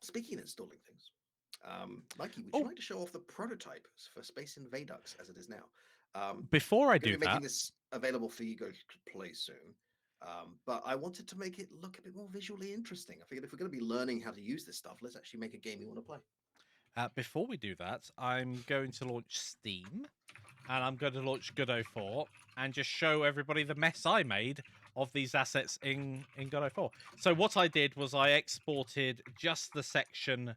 Speaking of installing things, Mikey, would you Oh, like to show off the prototype for Space Invadux as it is now? before I Going do to be making that, this available for you guys to play soon. But I wanted to make it look a bit more visually interesting. I figured if we're going to be learning how to use this stuff, let's actually make a game we want to play. before we do that, I'm going to launch Steam, and I'm going to launch Godot 4, and just show everybody the mess I made of these assets in Godot 4. So what I did was I exported just the section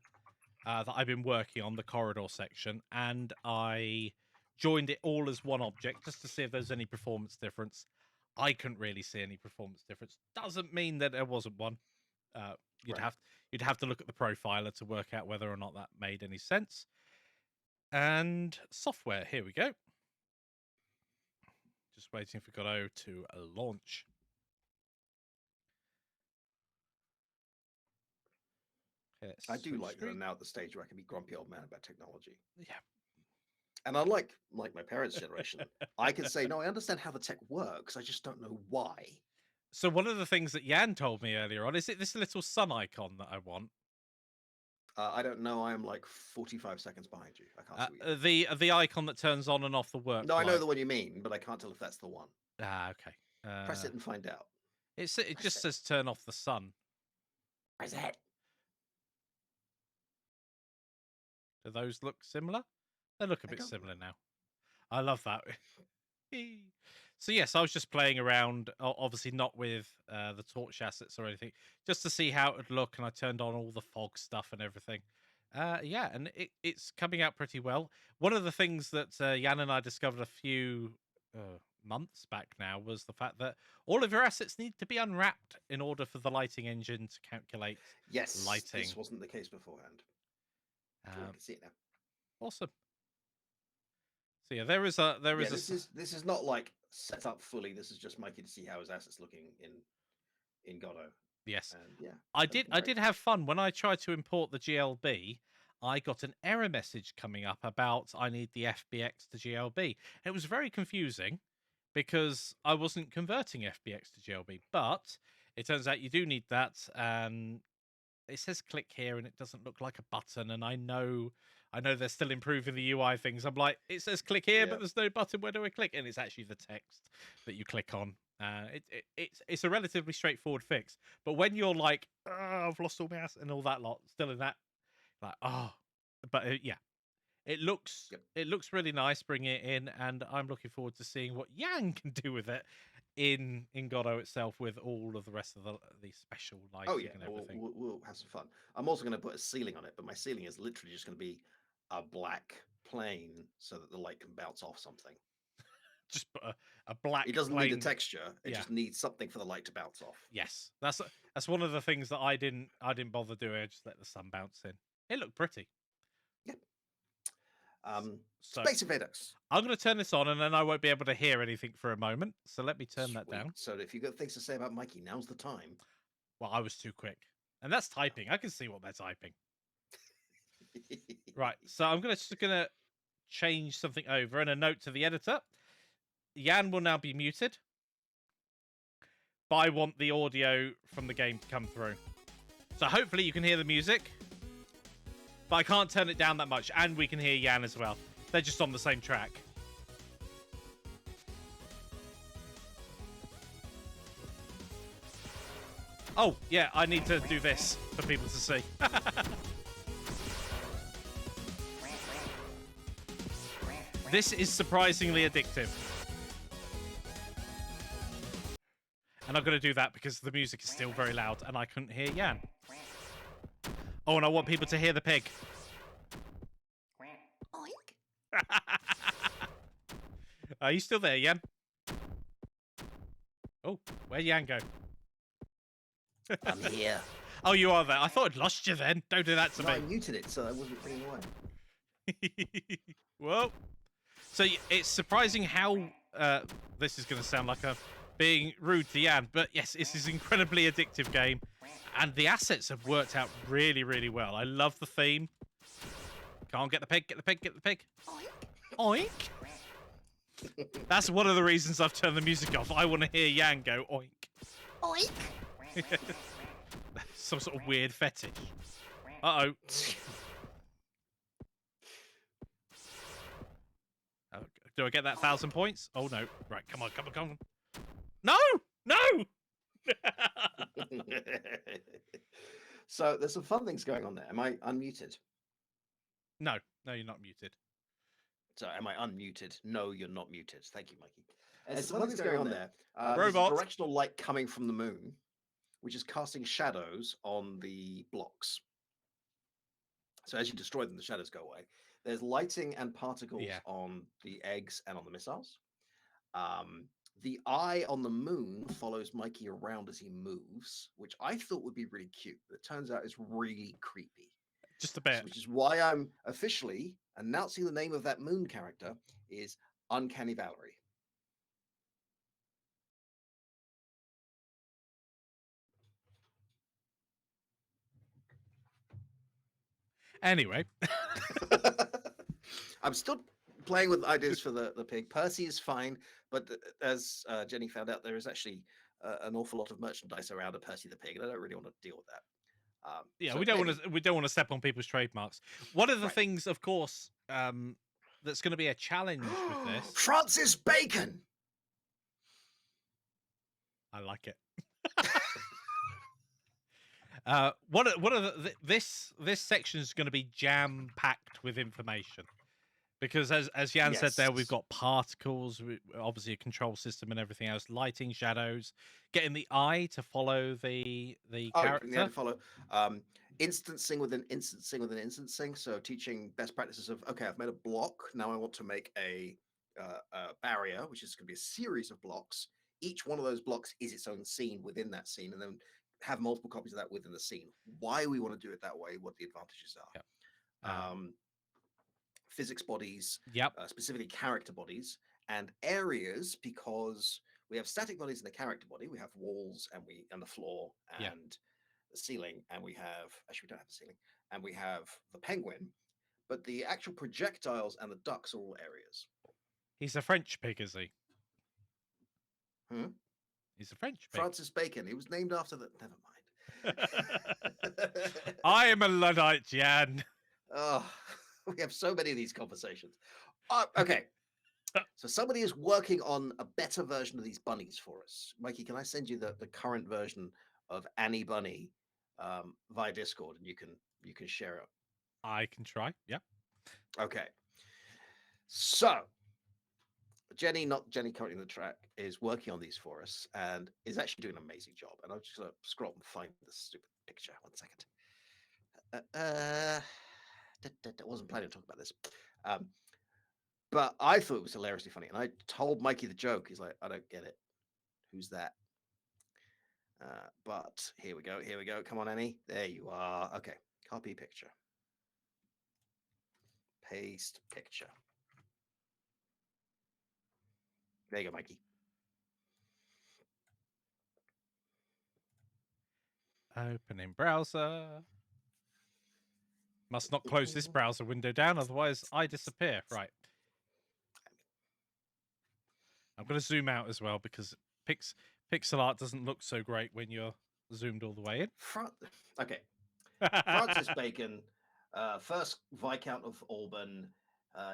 that I've been working on, the corridor section, and I joined it all as one object just to see if there's any performance difference. I couldn't really see any performance difference. Doesn't mean that there wasn't one. Uh, you'd Right. have to look at the profiler to work out whether or not that made any sense. And software, here we go. Just waiting for Godot to launch. I do like that I'm now at the stage where I can be grumpy old man about technology. Yeah. And unlike my parents' generation, I can say, no, I understand how the tech works. I just don't know why. So one of the things that Jan told me earlier on, is it this little sun icon that I want? I don't know. I am like 45 seconds behind you. I can't see what you the icon that turns on and off the work No, I know light. the one you mean, but I can't tell if that's the one. Ah, okay. Press it and find out. It Press just it. says turn off the sun. Press it. Do those look similar? They look a bit similar now. I love that. So yes, I was just playing around, obviously not with the torch assets or anything, just to see how it would look, and I turned on all the fog stuff and everything. Yeah, and it's coming out pretty well. One of the things that Jan and I discovered a few months back now was the fact that all of your assets need to be unwrapped in order for the lighting engine to calculate lighting. This wasn't the case beforehand. I can see it now. Awesome. So yeah, there is this is not like set up fully. This is just Mikey to see how his assets looking in Godot. Yes. And yeah. I did have fun when I tried to import the GLB. I got an error message coming up about I need the FBX to GLB. It was very confusing because I wasn't converting FBX to GLB, but it turns out you do need that. And it says click here, and it doesn't look like a button. And I know they're still improving the UI things. I'm like, it says click here, but there's no button. Where do I click? And it's actually the text that you click on. It's a relatively straightforward fix. But when you're like, oh, I've lost all my ass and all that lot, still in that, like, oh, but yeah, it looks really nice bringing it in, and I'm looking forward to seeing what Yang can do with it in Godot itself with all of the rest of the special lighting and everything. We'll have some fun. I'm also going to put a ceiling on it, but my ceiling is literally just going to be a black plane so that the light can bounce off something. Just put a black. It doesn't plane. need a texture. It just needs something for the light to bounce off. Yes, that's one of the things that I didn't bother doing. I just let the sun bounce in. It looked pretty. Yeah. Space Invadux. I'm going to turn this on, and then I won't be able to hear anything for a moment. So let me turn that down. So if you've got things to say about Mikey, now's the time. Well, I was too quick, and that's typing. I can see what they're typing. Right. So I'm just gonna change something over, and a note to the editor. Jan will now be muted, but I want the audio from the game to come through. So hopefully you can hear the music, but I can't turn it down that much, and we can hear Jan as well. They're just on the same track. Oh, yeah, I need to do this for people to see. This is surprisingly addictive. And I'm going to do that because the music is still very loud and I couldn't hear Jan. Oh, and I want people to hear the pig. Oink. Are you still there, Jan? Oh, where'd Jan go? I'm here. Oh, you are there. I thought I'd lost you then. Don't do that to me. I muted it so I wasn't being away. Well, so it's surprising how this is going to sound like I'm being rude to Jan, but yes, it's an incredibly addictive game, and the assets have worked out really, really well. I love the theme. Can't get the pig, get the pig, get the pig. Oink. Oink. That's one of the reasons I've turned the music off. I want to hear Jan go oink. Oink. Some sort of weird fetish. Uh-oh. Oh, do I get that 1,000 points? Oh, no. Right, come on, come on, come on. No! No! So there's some fun things going on there. Am I unmuted? No, you're not muted. So am I unmuted? No, you're not muted. Thank you, Mikey. There's some fun things going on there. There's a Robot. directional light coming from the moon, which is casting shadows on the blocks. So as you destroy them, the shadows go away. There's lighting and particles on the eggs and on the missiles. The eye on the moon follows Mikey around as he moves, which I thought would be really cute, but it turns out it's really creepy. Just a bit. Which is why I'm officially announcing the name of that moon character is Uncanny Valerie. Anyway. I'm still playing with ideas for the pig. Percy is fine, but as Jenny found out, there is actually an awful lot of merchandise around a Percy the pig, and I don't really want to deal with that. Yeah, so we don't want to step on people's trademarks. One of the Right. things, of course, that's going to be a challenge with this. Francis Bacon. I like it. one of this section is going to be jam packed with information, because as Jan said there, we've got particles, obviously a control system and everything else, lighting, shadows, getting the eye to follow the character. Yeah, to follow. Instancing with an instancing with an instancing. So teaching best practices of, okay, I've made a block. Now I want to make a barrier, which is going to be a series of blocks. Each one of those blocks is its own scene within that scene, and then have multiple copies of that within the scene. Why we want to do it that way, what the advantages are. Yep. Physics bodies, yep. Specifically character bodies, and areas, because we have static bodies in a character body. We have walls and the floor and the ceiling, and we don't have the ceiling, and we have the penguin, but the actual projectiles and the ducks are all areas. He's a French pig, is he? He's a French pig. Francis Bacon. He was named after the. Never mind. I am a Luddite, Jan. Oh, we have so many of these conversations. Okay. So somebody is working on a better version of these bunnies for us. Mikey, can I send you the current version of Annie Bunny via Discord, and you can share it? I can try. Yeah. Okay. So Jenny, not Jenny currently in the track, is working on these for us and is actually doing an amazing job. And I'm just going to scroll and find this stupid picture. 1 second. I wasn't planning to talk about this. But I thought it was hilariously funny. And I told Mikey the joke. He's like, I don't get it. Who's that? But here we go. Here we go. Come on, Annie. There you are. Okay. Copy picture. Paste picture. There you go, Mikey. Opening browser. Must not close this browser window down, otherwise I disappear. Right. I'm going to zoom out as well, because pixel art doesn't look so great when you're zoomed all the way in. Okay. Francis Bacon, first Viscount of Alban,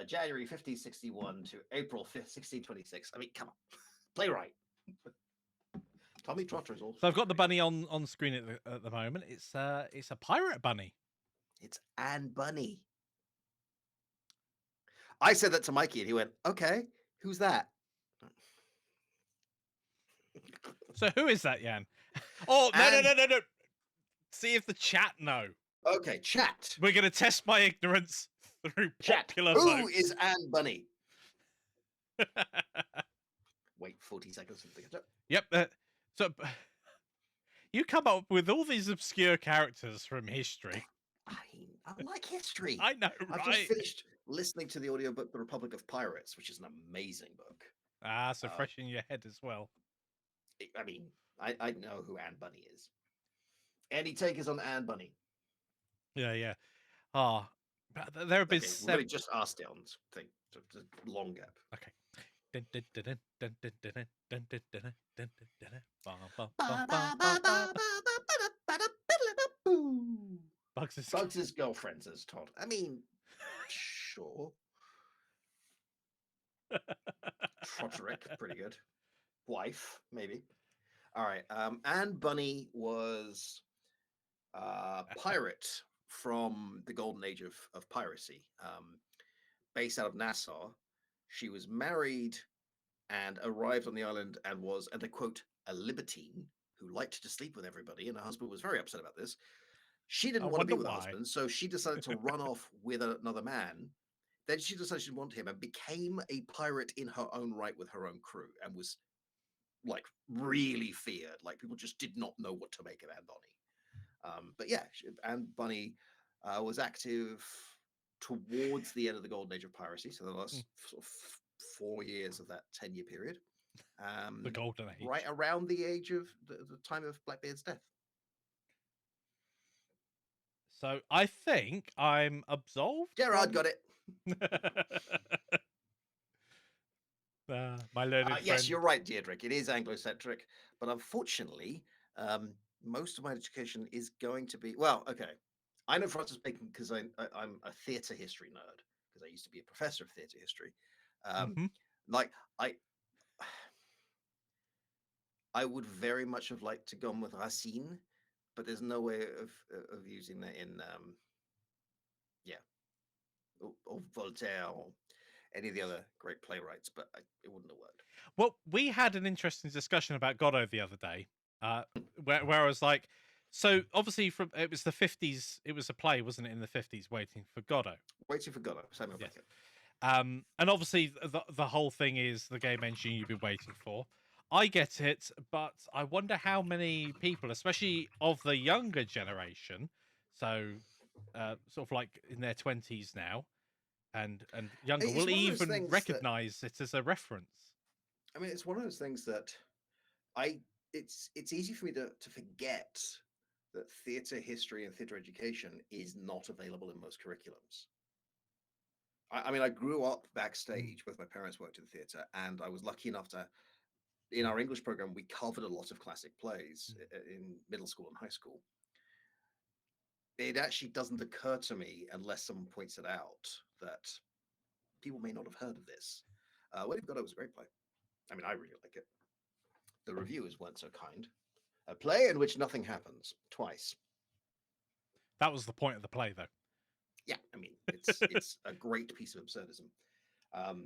January 1561 to April 5th, 1626. I mean, come on. Playwright. Tommy Trotter is also. So I've got the bunny on screen at the moment. It's a pirate bunny. It's Anne Bunny. I said that to Mikey, and he went, "Okay, who's that?" So who is that, Jan? Oh, no. See if the chat know. Okay, chat. We're going to test my ignorance through popular votes. Who is Anne Bunny? Wait 40 seconds for the catch up. Yep. So you come up with all these obscure characters from history. I like history. I know, right? I've just finished listening to the audiobook The Republic of Pirates, which is an amazing book. So fresh in your head as well. I mean, I know who Anne Bunny is. Any takers on Anne Bunny? Yeah. Oh, but there have been really just asked it on thing. Long gap. Okay. Bugs' girlfriend's as Todd. I mean, sure. Troderick, pretty good. Wife, maybe. All right. Anne Bunny was a pirate from the golden age of piracy, based out of Nassau. She was married and arrived on the island and was, and I quote, a libertine who liked to sleep with everybody. And her husband was very upset about this. She didn't want to be with her husband, so she decided to run off with another man. Then she decided she didn't want him and became a pirate in her own right with her own crew and was like really feared. Like people just did not know what to make of Anne Bunny. But yeah, Anne Bunny was active towards the end of the golden age of piracy, so the last sort of 4 years of that 10-year period. The golden age, right around the age of the time of Blackbeard's death. So I think I'm absolved. Gerard got it. My learned friend. Yes, you're right, Deirdrick. It is Anglo-centric, but unfortunately, most of my education is going to be okay. I know Francis Bacon because I'm a theatre history nerd because I used to be a professor of theatre history. Like I would very much have liked to go on with Racine, but there's no way of using that in or Voltaire or any of the other great playwrights, but it wouldn't have worked. Well, we had an interesting discussion about Godot the other day, where I was like, so obviously it was the 50s, it was a play, wasn't it, in the 50s, Waiting for Godot. Waiting for Godot, Samuel Beckett. And obviously the whole thing is the game engine you've been waiting for. I get it, but I wonder how many people, especially of the younger generation, so sort of like in their 20s now, and younger, will even recognize it as a reference. I mean, it's one of those things that it's easy for me to forget that theatre history and theatre education is not available in most curriculums. I mean, I grew up backstage. Both my parents worked in theatre, and I was lucky enough to, in our English program, we covered a lot of classic plays in middle school and high school. It actually doesn't occur to me unless someone points it out that people may not have heard of this. Waiting for Godot was a great play. I mean, I really like it. The reviewers weren't so kind. A play in which nothing happens twice. That was the point of the play, though. Yeah, I mean, it's a great piece of absurdism.